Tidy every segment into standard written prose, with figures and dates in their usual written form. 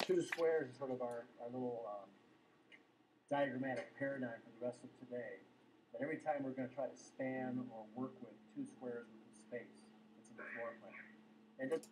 Two squares is sort of our little diagrammatic paradigm for the rest of today. That every time we're going to try to span or work with two squares within space, it's in the floor plan. And just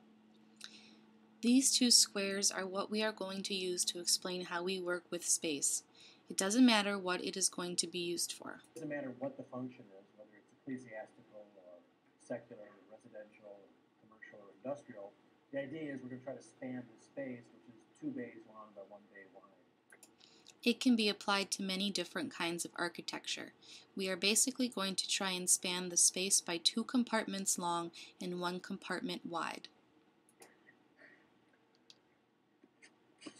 These two squares are what we are going to use to explain how we work with space. It doesn't matter what it is going to be used for. it doesn't matter what the function is, whether it's ecclesiastical or secular, or residential, or commercial, or industrial. The idea is we're going to try to span this space, which is 2 bays long by 1 bay wide. It can be applied to many different kinds of architecture. We are basically going to try and span the space by 2 compartments long and 1 compartment wide.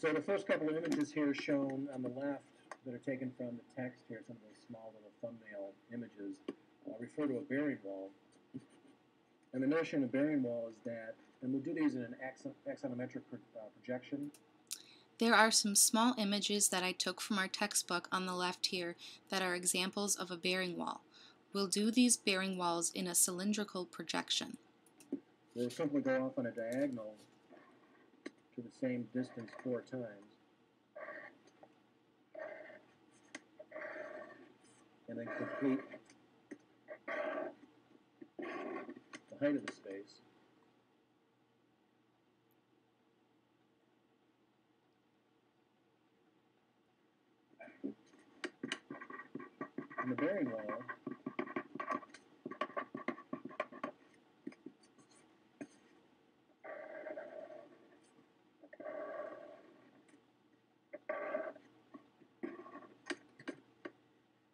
So the first couple of images here shown on the left that are taken from the text here, some of those small little thumbnail images, refer to a bearing wall. And the notion of bearing wall is that, and we'll do these in an axonometric projection. There are some small images that I took from our textbook on the left here that are examples of a bearing wall. We'll do these bearing walls in a cylindrical projection. We'll simply go off on a diagonal to the same distance 4 times. And then complete the height of the space. And the bearing wall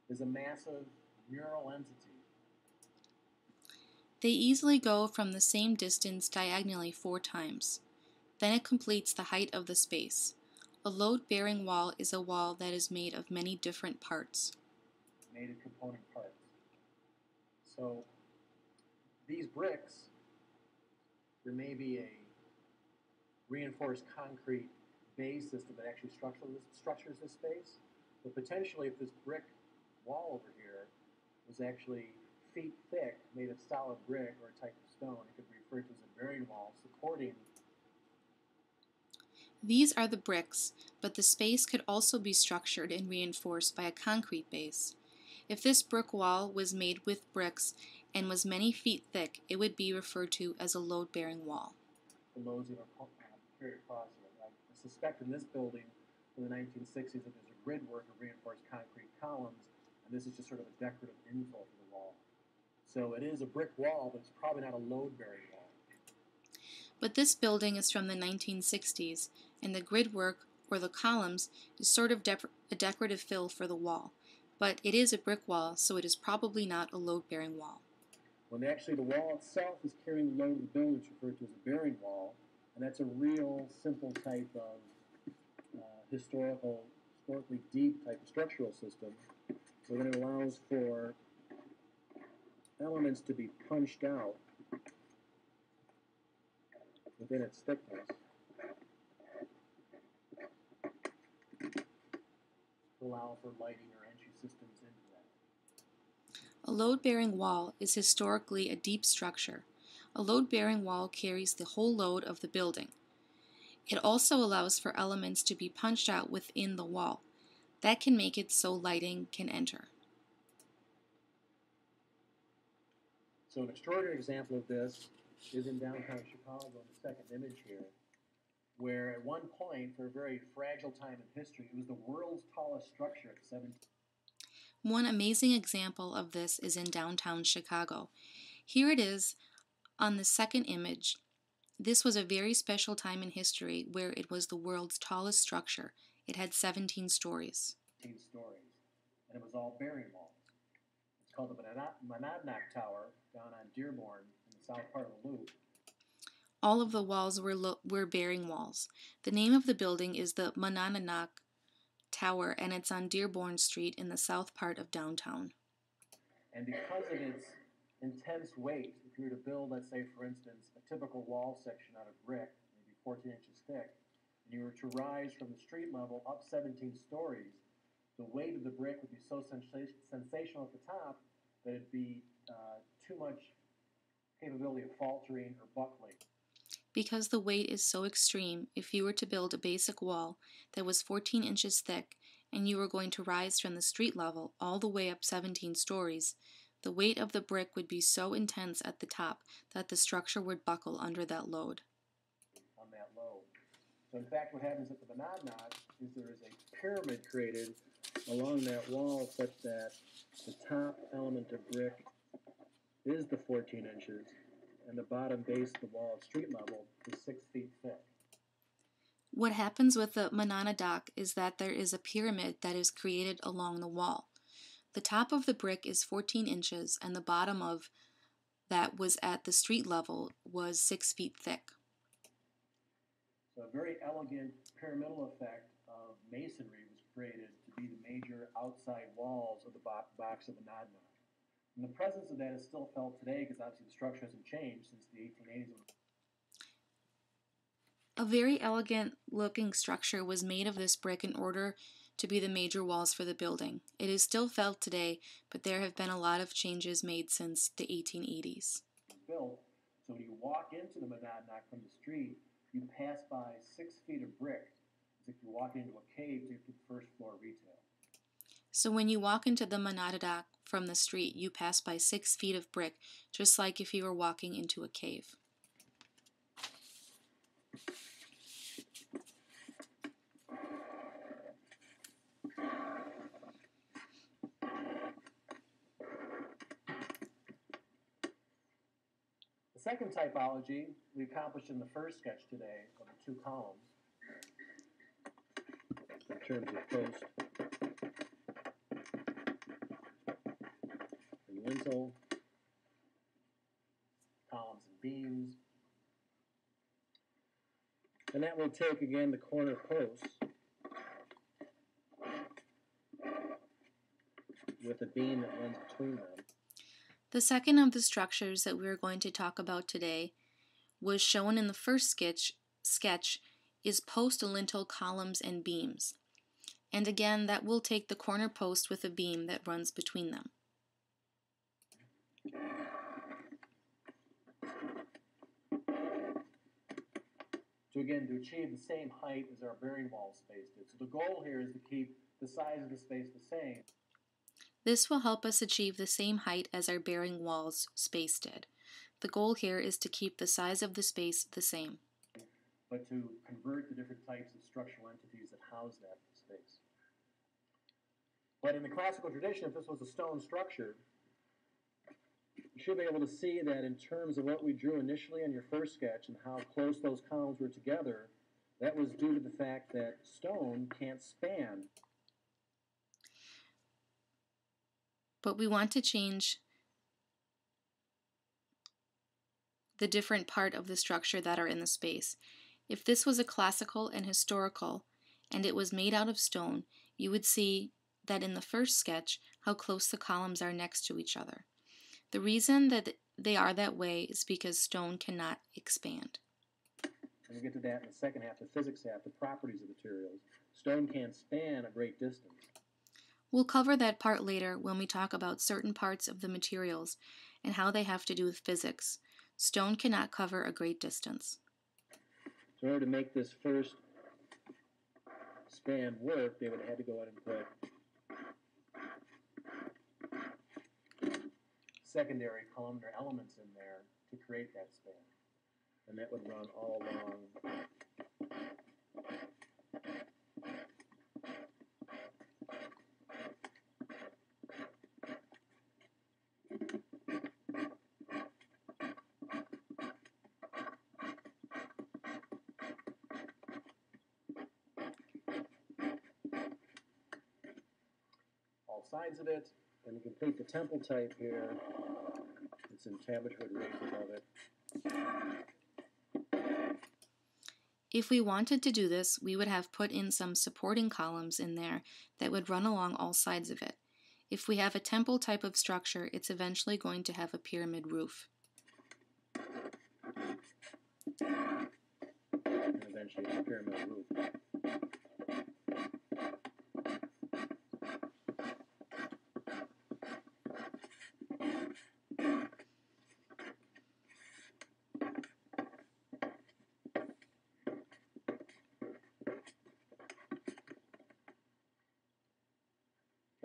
is a massive mural entity. They easily go from the same distance diagonally 4 times. Then it completes the height of the space. A load-bearing wall is a wall that is made of many different parts. Made of component parts. So these bricks, there may be a reinforced concrete base system that actually structures this space. But potentially, if this brick wall over here was actually feet thick, made of solid brick or a type of stone, it could be referred to as a bearing wall supporting. These are the bricks, but the space could also be structured and reinforced by a concrete base. If this brick wall was made with bricks and was many feet thick, it would be referred to as a load-bearing wall. The loads that are carried across it. I suspect in this building in the 1960s that there's a grid work of reinforced concrete columns, and this is just sort of a decorative infill for the wall. So it is a brick wall, but it's probably not a load-bearing wall. But this building is from the 1960s, and the grid work, or the columns, is sort of a decorative fill for the wall. But it is a brick wall, so it is probably not a load-bearing wall. When actually the wall itself is carrying the load of the building, it's referred to as a bearing wall, and that's a real simple type of historically deep type of structural system, where then it allows for elements to be punched out within its thickness to allow for lighting or entry systems into that. A load-bearing wall is historically a deep structure. A load-bearing wall carries the whole load of the building. It also allows for elements to be punched out within the wall. That can make it so lighting can enter. So an extraordinary example of this is in downtown Chicago, in the second image here, where at one point, for a very fragile time in history, it was the world's tallest structure at 17. One amazing example of this is in downtown Chicago. Here it is on the second image. This was a very special time in history where it was the world's tallest structure. It had 17 stories. 17 stories, and it was all bearing walls. It's called the Monadnock Tower down on Dearborn in the south part of the Loop. All of the walls were bearing walls. The name of the building is the Monadnock Tower, and it's on Dearborn Street in the south part of downtown. And because of its intense weight, if you were to build, let's say, for instance, a typical wall section out of brick, maybe 14 inches thick, and you were to rise from the street level up 17 stories, the weight of the brick would be so sensational at the top that it'd be too much capability of faltering or buckling. Because the weight is so extreme, if you were to build a basic wall that was 14 inches thick and you were going to rise from the street level all the way up 17 stories, the weight of the brick would be so intense at the top that the structure would buckle under that load. On that load. So in fact, what happens at the Monadnock is there is a pyramid created along that wall such that the top element of brick is the 14 inches, and the bottom base of the wall at street level is 6 feet thick. What happens with the Monadnock is that there is a pyramid that is created along the wall. The top of the brick is 14 inches, and the bottom of that was at the street level was 6 feet thick. So a very elegant pyramidal effect of masonry was created to be the major outside walls of the box of the Monadnock. And the presence of that is still felt today because obviously the structure hasn't changed since the 1880s. A very elegant looking structure was made of this brick in order to be the major walls for the building. It is still felt today, but there have been a lot of changes made since the 1880s. Built, so when you walk into the Monadnock from the street, you pass by 6 feet of brick. It's like you walk into a cave to get to the first floor retail. So when you walk into the Monadnock from the street, you pass by 6 feet of brick, just like if you were walking into a cave. The second typology we accomplished in the first sketch today of the 2 columns in terms of post and lintel, columns and beams. And that will take again the corner posts with a beam that runs between them. The second of the structures that we are going to talk about today was shown in the first sketch is post, lintel, columns, and beams. And again, that will take the corner post with a beam that runs between them. So again, to achieve the same height as our bearing wall space did. So the goal here is to keep the size of the space the same. This will help us achieve the same height as our bearing walls space did. The goal here is to keep the size of the space the same. But to convert the different types of structural entities that house that space. But in the classical tradition, if this was a stone structure, you should be able to see that in terms of what we drew initially in your first sketch and how close those columns were together, that was due to the fact that stone can't span. But we want to change the different part of the structure that are in the space. If this was a classical and historical, and it was made out of stone, you would see that in the first sketch how close the columns are next to each other. The reason that they are that way is because stone cannot expand. And we'll get to that in the second half, the physics half, the properties of materials. Stone can't span a great distance. We'll cover that part later when we talk about certain parts of the materials and how they have to do with physics. Stone cannot cover a great distance. So in order to make this first span work, they would have had to go ahead and put secondary columnar elements in there to create that span. And that would run all along all sides of it. And to complete the temple type here, it's in tablet wood raised above it. If we wanted to do this, we would have put in some supporting columns in there that would run along all sides of it. If we have a temple type of structure, it's eventually going to have a pyramid roof. And eventually it's a pyramid roof.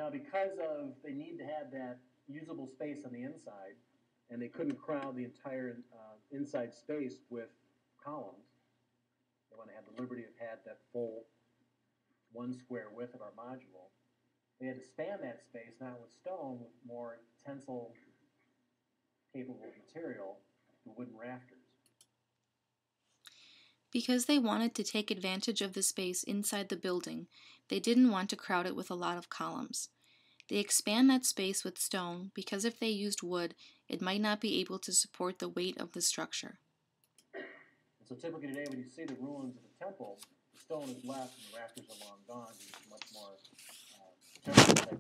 Now, because of they need to have that usable space on the inside, and they couldn't crowd the entire inside space with columns, they want to have the liberty of had that full 1 square width of our module. They had to span that space, not with stone, with more tensile capable material, the wooden rafters. Because they wanted to take advantage of the space inside the building, they didn't want to crowd it with a lot of columns. They expand that space with stone because if they used wood, it might not be able to support the weight of the structure. And so typically today when you see the ruins of a temple, the stone is left and the rafters are long gone. It's much more temporary.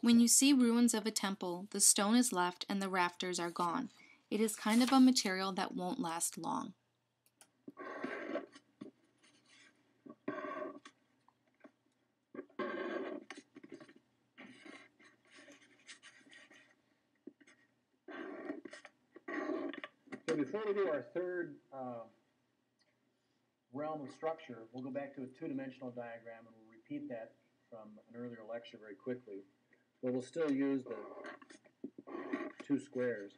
When you see ruins of a temple, the stone is left and the rafters are gone. It is kind of a material that won't last long. So before we do our third realm of structure, we'll go back to a two-dimensional diagram and we'll repeat that from an earlier lecture very quickly. But we'll still use the 2 squares.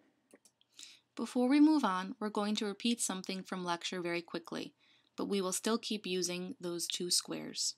Before we move on, we're going to repeat something from lecture very quickly, but we will still keep using those 2 squares.